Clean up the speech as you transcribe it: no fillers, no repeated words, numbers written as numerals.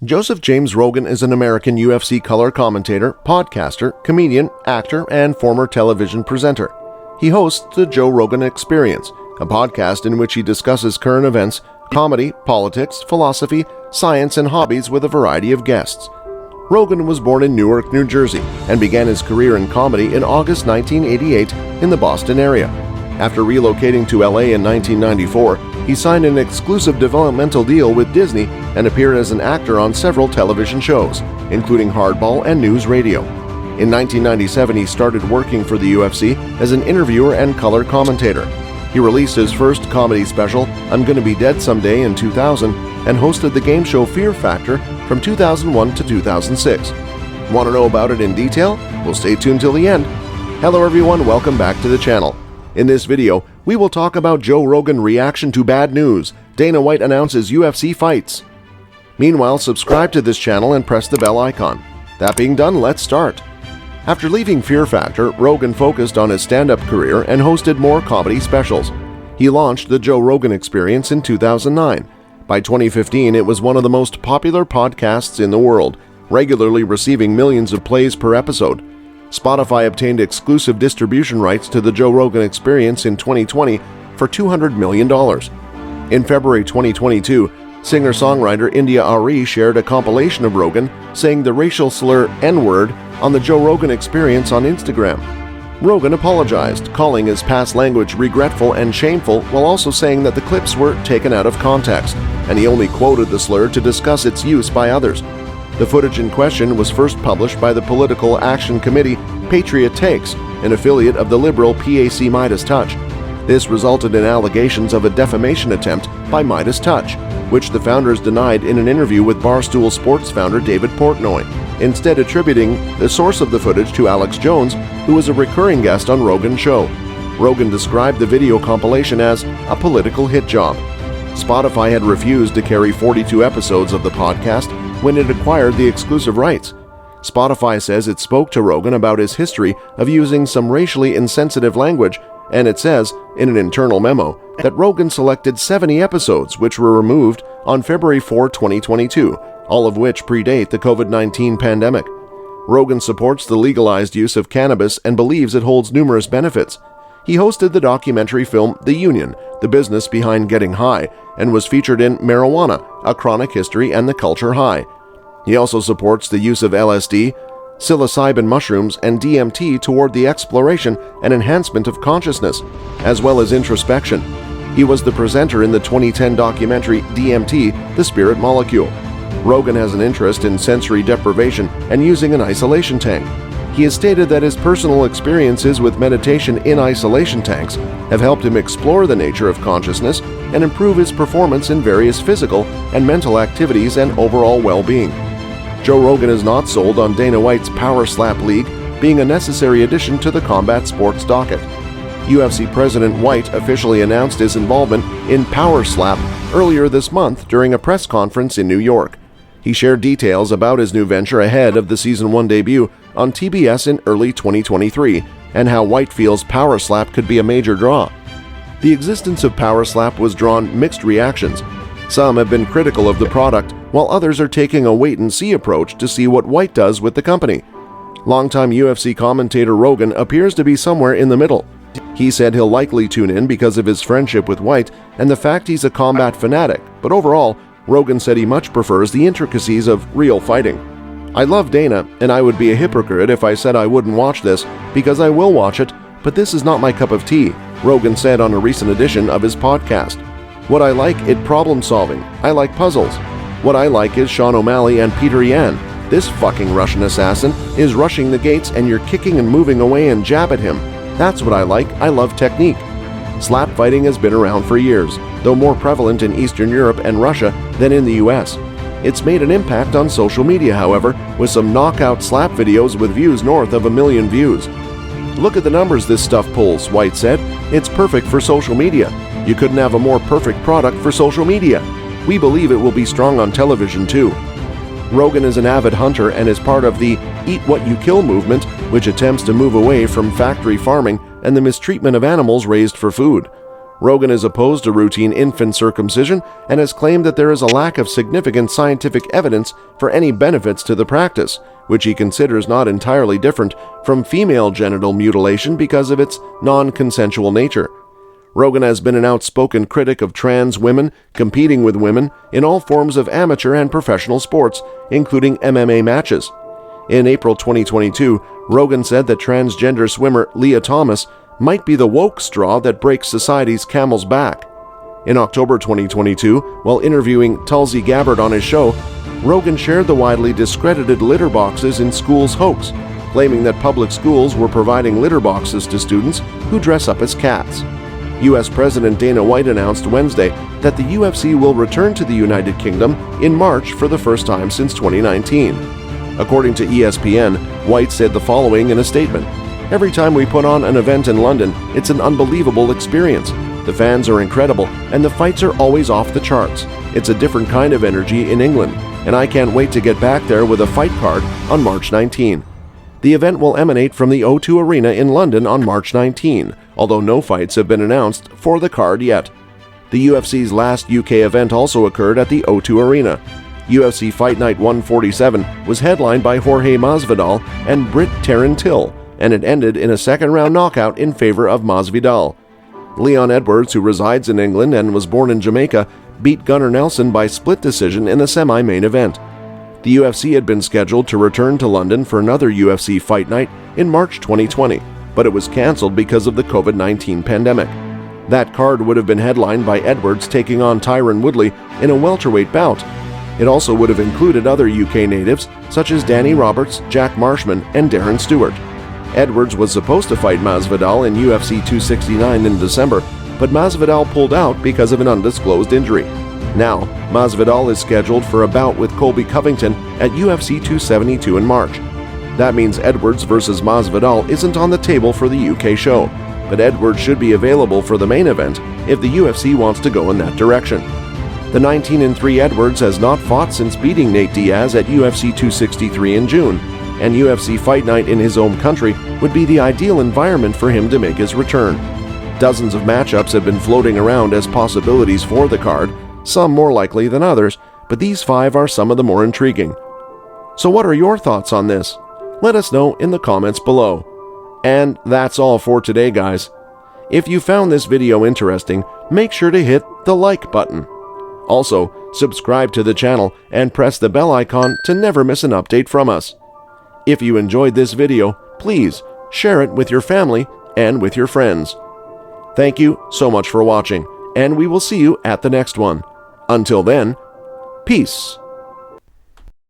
Joseph James Rogan is an American UFC color commentator, podcaster, comedian, actor, and former television presenter. He hosts the Joe Rogan Experience, a podcast in which he discusses current events, comedy, politics, philosophy, science, and hobbies with a variety of guests. Rogan was born in Newark, New Jersey, and began his career in comedy in August 1988 in the Boston area. After relocating to LA in 1994, he signed an exclusive developmental deal with Disney and appeared as an actor on several television shows, including Hardball and News Radio. In 1997, he started working for the UFC as an interviewer and color commentator. He released his first comedy special, I'm Gonna Be Dead Someday, in 2000, and hosted the game show Fear Factor from 2001 to 2006. Want to know about it in detail? Well, stay tuned till the end. Hello everyone, welcome back to the channel. In this video, we will talk about Joe Rogan reaction to bad news. Dana White announces UFC fights. Meanwhile, subscribe to this channel and press the bell icon. That being done, let's start. After leaving Fear Factor, Rogan focused on his stand-up career and hosted more comedy specials. He launched the Joe Rogan Experience in 2009. By 2015, it was one of the most popular podcasts in the world, regularly receiving millions of plays per episode. Spotify obtained exclusive distribution rights to the Joe Rogan Experience in 2020 for $200 million. In February 2022, singer-songwriter India Arie shared a compilation of Rogan saying the racial slur N-word on the Joe Rogan Experience on Instagram. Rogan apologized, calling his past language regretful and shameful, while also saying that the clips were taken out of context, and he only quoted the slur to discuss its use by others. The footage in question was first published by the political action committee Patriot Takes, an affiliate of the liberal PAC Midas Touch. This resulted in allegations of a defamation attempt by Midas Touch, which the founders denied in an interview with Barstool Sports founder David Portnoy, instead attributing the source of the footage to Alex Jones, who was a recurring guest on Rogan's show. Rogan described the video compilation as a political hit job. Spotify had refused to carry 42 episodes of the podcast when it acquired the exclusive rights. Spotify says it spoke to Rogan about his history of using some racially insensitive language, and it says, in an internal memo, that Rogan selected 70 episodes which were removed on February 4, 2022, all of which predate the COVID-19 pandemic. Rogan supports the legalized use of cannabis and believes it holds numerous benefits. He hosted the documentary film The Union, the business behind getting high, and was featured in Marijuana, A Chronic History and the Culture High. He also supports the use of LSD, psilocybin mushrooms, and DMT toward the exploration and enhancement of consciousness, as well as introspection. He was the presenter in the 2010 documentary DMT, The Spirit Molecule. Rogan has an interest in sensory deprivation and using an isolation tank. He has stated that his personal experiences with meditation in isolation tanks have helped him explore the nature of consciousness and improve his performance in various physical and mental activities and overall well-being. Joe Rogan is not sold on Dana White's Power Slap League being a necessary addition to the combat sports docket. UFC President White officially announced his involvement in Power Slap earlier this month during a press conference in New York. He shared details about his new venture ahead of the Season 1 debut on TBS in early 2023 and how White feels Power Slap could be a major draw. The existence of Power Slap was drawn mixed reactions. Some have been critical of the product, while others are taking a wait-and-see approach to see what White does with the company. Longtime UFC commentator Rogan appears to be somewhere in the middle. He said he'll likely tune in because of his friendship with White and the fact he's a combat fanatic, but overall, Rogan said he much prefers the intricacies of real fighting. I love Dana, and I would be a hypocrite if I said I wouldn't watch this, because I will watch it, but this is not my cup of tea, Rogan said on a recent edition of his podcast. What I like is problem solving. I like puzzles. What I like is Sean O'Malley and Peter Yan. This fucking Russian assassin is rushing the gates and you're kicking and moving away and jab at him. That's what I like. I love technique. Slap fighting has been around for years, though more prevalent in Eastern Europe and Russia than in the US. It's made an impact on social media, however, with some knockout slap videos with views north of 1 million views. Look at the numbers this stuff pulls, White said. It's perfect for social media. You couldn't have a more perfect product for social media. We believe it will be strong on television too. Rogan is an avid hunter and is part of the Eat What You Kill movement, which attempts to move away from factory farming and the mistreatment of animals raised for food. Rogan is opposed to routine infant circumcision and has claimed that there is a lack of significant scientific evidence for any benefits to the practice, which he considers not entirely different from female genital mutilation because of its non-consensual nature. Rogan has been an outspoken critic of trans women competing with women in all forms of amateur and professional sports, including MMA matches. In April 2022, Rogan said that transgender swimmer Leah Thomas might be the woke straw that breaks society's camel's back. In October 2022, while interviewing Tulsi Gabbard on his show, Rogan shared the widely discredited litter boxes in schools hoax, claiming that public schools were providing litter boxes to students who dress up as cats. U.S. President Dana White announced Wednesday that the UFC will return to the United Kingdom in March for the first time since 2019. According to ESPN, White said the following in a statement: "Every time we put on an event in London, it's an unbelievable experience. The fans are incredible, and the fights are always off the charts. It's a different kind of energy in England, and I can't wait to get back there with a fight card on March 19. The event will emanate from the O2 Arena in London on March 19, although no fights have been announced for the card yet." The UFC's last UK event also occurred at the O2 Arena. UFC Fight Night 147 was headlined by Jorge Masvidal and Britt Taryn Till, and it ended in a second-round knockout in favor of Masvidal. Leon Edwards, who resides in England and was born in Jamaica, beat Gunnar Nelson by split decision in the semi-main event. The UFC had been scheduled to return to London for another UFC Fight Night in March 2020, but it was cancelled because of the COVID-19 pandemic. That card would have been headlined by Edwards taking on Tyron Woodley in a welterweight bout. It also would have included other UK natives such as Danny Roberts, Jack Marshman, and Darren Stewart. Edwards was supposed to fight Masvidal in UFC 269 in December, but Masvidal pulled out because of an undisclosed injury. Now, Masvidal is scheduled for a bout with Colby Covington at UFC 272 in March. That means Edwards versus Masvidal isn't on the table for the UK show, but Edwards should be available for the main event if the UFC wants to go in that direction. The 19-3 Edwards has not fought since beating Nate Diaz at UFC 263 in June, and UFC Fight Night in his home country would be the ideal environment for him to make his return. Dozens of matchups have been floating around as possibilities for the card, some more likely than others, but these 5 are some of the more intriguing. So what are your thoughts on this? Let us know in the comments below. And that's all for today, guys. If you found this video interesting, make sure to hit the like button. Also, subscribe to the channel and press the bell icon to never miss an update from us. If you enjoyed this video, please share it with your family and with your friends. Thank you so much for watching, and we will see you at the next one. Until then, peace.